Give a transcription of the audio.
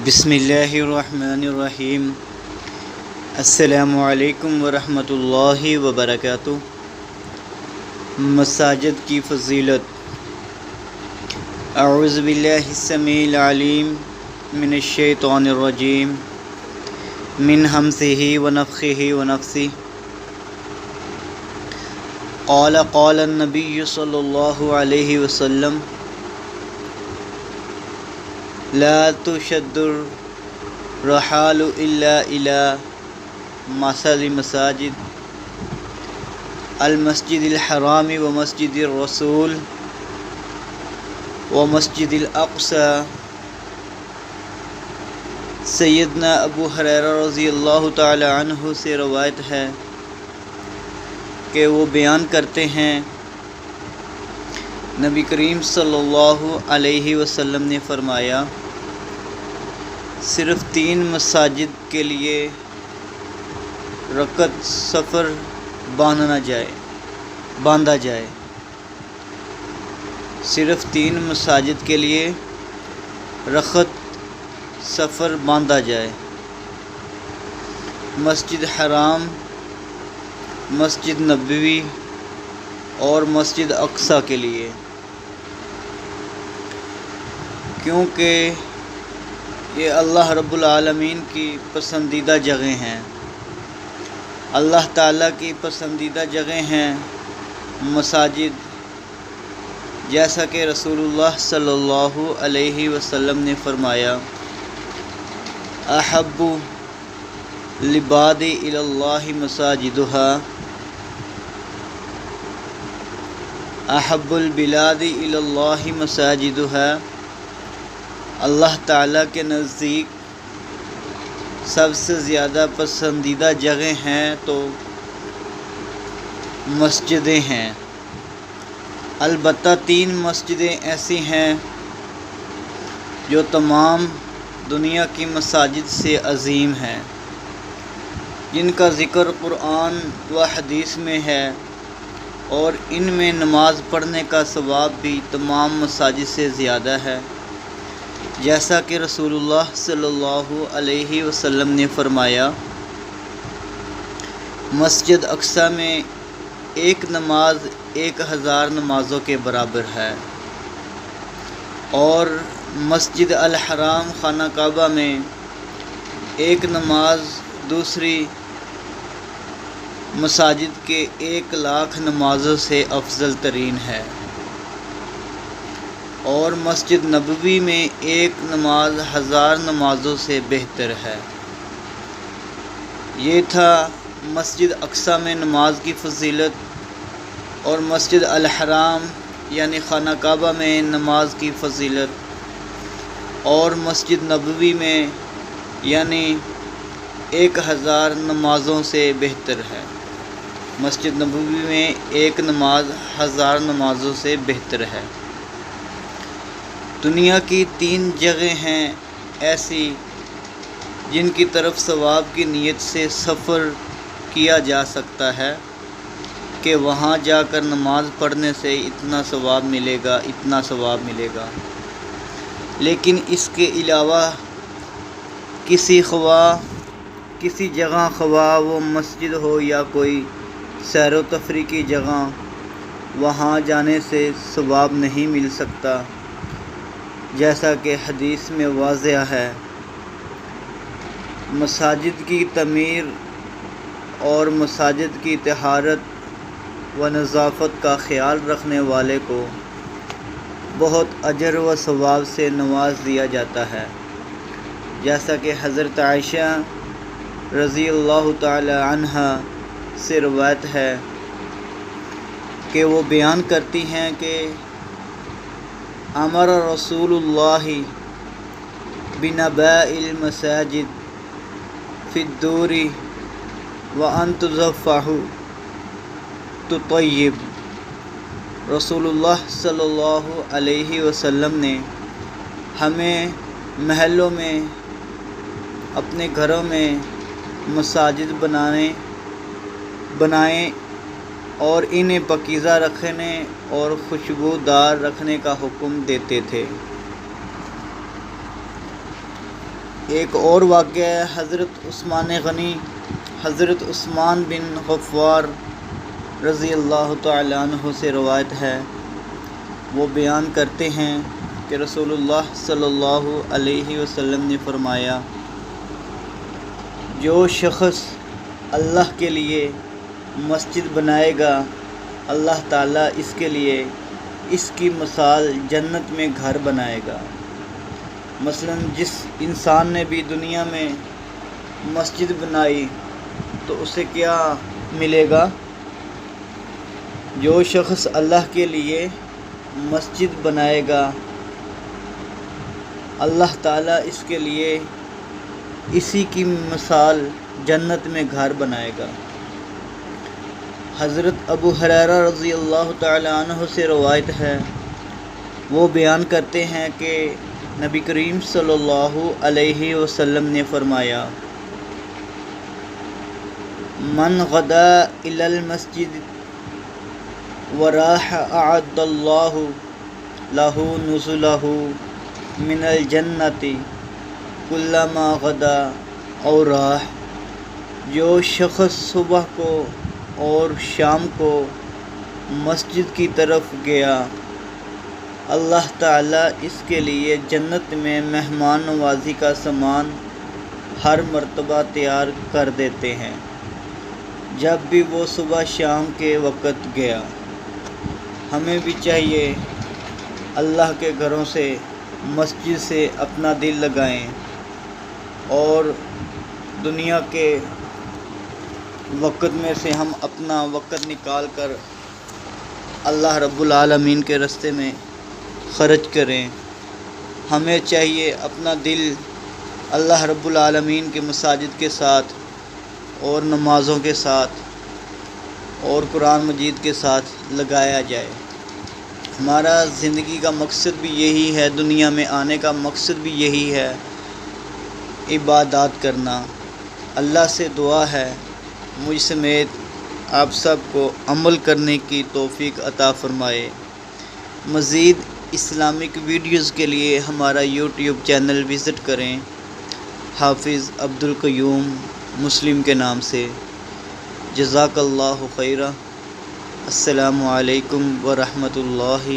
بسم اللہ الرحمن الرحیم۔ السلام علیکم ورحمۃ اللہ وبرکاتہ۔ مساجد کی فضیلت۔ اعوذ باللہ السمیع العلیم من الشیطان الرجیم من ہمزہ ونفخہ ونفثہ۔ قال النبی صلی اللہ علیہ وسلم لا تشد الرحال الا الى مثل مساجد المسجد الحرام ومسجد الرسول ومسجد الاقصی۔ سیدنا ابو ہریرہ رضی اللہ تعالی عنہ سے روایت ہے کہ وہ بیان کرتے ہیں نبی کریم صلی اللہ علیہ وسلم نے فرمایا، صرف 3 مساجد کے لیے رکعت سفر باندھا جائے۔ صرف 3 مساجد کے لیے رکعت سفر باندھا جائے، مسجد حرام، مسجد نبوی اور مسجد اقصی کے لیے، کیونکہ یہ اللہ رب العالمین کی پسندیدہ جگہیں ہیں۔ اللہ تعالیٰ کی پسندیدہ جگہیں ہیں مساجد، جیسا کہ رسول اللہ صلی اللہ علیہ وسلم نے فرمایا، احب العباد الی اللہ مساجدها، احب البلاد الی اللہ مساجدها۔ اللہ تعالیٰ کے نزدیک سب سے زیادہ پسندیدہ جگہیں ہیں تو مسجدیں ہیں۔ البتہ 3 مسجدیں ایسی ہیں جو تمام دنیا کی مساجد سے عظیم ہیں، جن کا ذکر قرآن و حدیث میں ہے، اور ان میں نماز پڑھنے کا ثواب بھی تمام مساجد سے زیادہ ہے، جیسا کہ رسول اللہ صلی اللہ علیہ وسلم نے فرمایا، مسجد اقصی میں ایک نماز 1000 نمازوں کے برابر ہے، اور مسجد الحرام خانہ کعبہ میں ایک نماز دوسری مساجد کے 1,00,000 نمازوں سے افضل ترین ہے، اور مسجد نبوی میں ایک نماز 1000 نمازوں سے بہتر ہے۔ یہ تھا مسجد اقصی میں نماز کی فضیلت اور مسجد الحرام یعنی خانہ کعبہ میں نماز کی فضیلت، اور مسجد نبوی میں یعنی 1000 نمازوں سے بہتر ہے۔ مسجد نبوی میں ایک نماز 1000 نمازوں سے بہتر ہے۔ دنیا کی 3 جگہیں ہیں ایسی جن کی طرف ثواب کی نیت سے سفر کیا جا سکتا ہے کہ وہاں جا کر نماز پڑھنے سے اتنا ثواب ملے گا، لیکن اس کے علاوہ کسی جگہ خواہ وہ مسجد ہو یا کوئی سیر و تفریح کی جگہ، وہاں جانے سے ثواب نہیں مل سکتا، جیسا کہ حدیث میں واضح ہے۔ مساجد کی تعمیر اور مساجد کی طہارت و نظافت کا خیال رکھنے والے کو بہت اجر و ثواب سے نواز دیا جاتا ہے، جیسا کہ حضرت عائشہ رضی اللہ تعالی عنہا سے روایت ہے کہ وہ بیان کرتی ہیں کہ امر رسول اللہ بنباء المساجد فی الدور وان تزفح تطیب۔ رسول اللہ صلی اللہ علیہ وسلم نے ہمیں محلوں میں، اپنے گھروں میں مساجد بنائیں اور انہیں پاکیزہ رکھنے اور خوشبودار رکھنے کا حکم دیتے تھے۔ ایک اور واقعہ ہے حضرت عثمان بن غفار رضی اللہ تعالیٰ عنہ سے روایت ہے۔ وہ بیان کرتے ہیں کہ رسول اللہ صلی اللہ علیہ وسلم نے فرمایا، جو شخص اللہ کے لیے مسجد بنائے گا، اللہ تعالیٰ اس کے لیے اس کی مثال جنت میں گھر بنائے گا۔ مثلاً جس انسان نے بھی دنیا میں مسجد بنائی تو اسے کیا ملے گا؟ جو شخص اللہ کے لیے مسجد بنائے گا، اللہ تعالیٰ اس کے لیے اسی کی مثال جنت میں گھر بنائے گا۔ حضرت ابو ہریرہ رضی اللہ تعالی عنہ سے روایت ہے، وہ بیان کرتے ہیں کہ نبی کریم صلی اللہ علیہ وسلم نے فرمایا، من غدا الی المسجد وراح اعد اللہ لہ نزلہ من الجنۃ کلما غدا اور راح۔ جو شخص صبح کو اور شام کو مسجد کی طرف گیا، اللہ تعالیٰ اس کے لیے جنت میں مہمان نوازی کا سامان ہر مرتبہ تیار کر دیتے ہیں جب بھی وہ صبح شام کے وقت گیا۔ ہمیں بھی چاہیے اللہ کے گھروں سے، مسجد سے اپنا دل لگائیں اور دنیا کے وقت میں سے ہم اپنا وقت نکال کر اللہ رب العالمین کے راستے میں خرچ کریں۔ ہمیں چاہیے اپنا دل اللہ رب العالمین کے مساجد کے ساتھ اور نمازوں کے ساتھ اور قرآن مجید کے ساتھ لگایا جائے۔ ہمارا زندگی کا مقصد بھی یہی ہے، دنیا میں آنے کا مقصد بھی یہی ہے، عبادات کرنا۔ اللہ سے دعا ہے مجھ سمیت آپ سب کو عمل کرنے کی توفیق عطا فرمائے۔ مزید اسلامک ویڈیوز کے لیے ہمارا یوٹیوب چینل وزٹ کریں، حافظ عبدالقیوم مسلم کے نام سے۔ جزاک اللہ خیرہ۔ السلام علیکم ورحمۃ اللہ۔